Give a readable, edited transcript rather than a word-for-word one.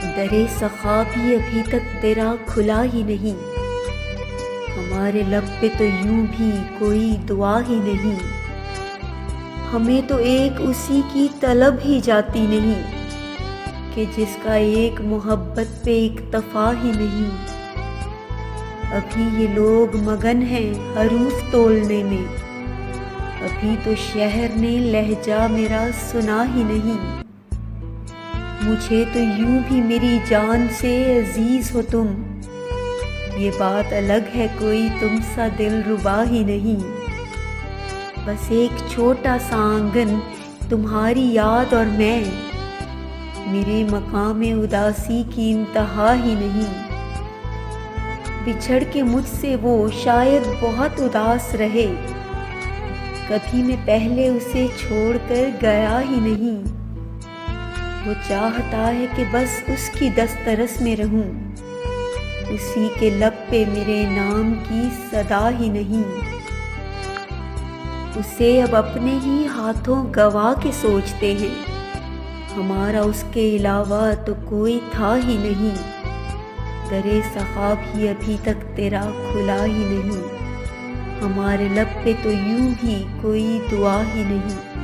दरे सखा भी अभी तक तेरा खुला ही नहीं। हमारे लब पे तो यूं भी कोई दुआ ही नहीं। हमें तो एक उसी की तलब ही जाती नहीं कि जिसका एक मोहब्बत पे इक्तफा ही नहीं। अभी ये लोग मगन हैं हरूफ तोलने में, अभी तो शहर ने लहजा मेरा सुना ही नहीं। मुझे तो यूं भी मेरी जान से अजीज हो तुम, ये बात अलग है कोई तुम सा दिल रुबा ही नहीं। बस एक छोटा सा आंगन तुम्हारी याद और मैं, मेरे मकाम उदासी की इंतहा ही नहीं। बिछड़ के मुझसे वो शायद बहुत उदास रहे, कभी मैं पहले उसे छोड़कर गया ही नहीं। वो चाहता है कि बस उसकी दस्तरस में रहूं, उसी के लब पे मेरे नाम की सदा ही नहीं। उसे अब अपने ही हाथों गवा के सोचते हैं, हमारा उसके अलावा तो कोई था ही नहीं। दरे सखा भी अभी तक तेरा खुला ही नहीं। हमारे लब पे तो यूं भी कोई दुआ ही नहीं।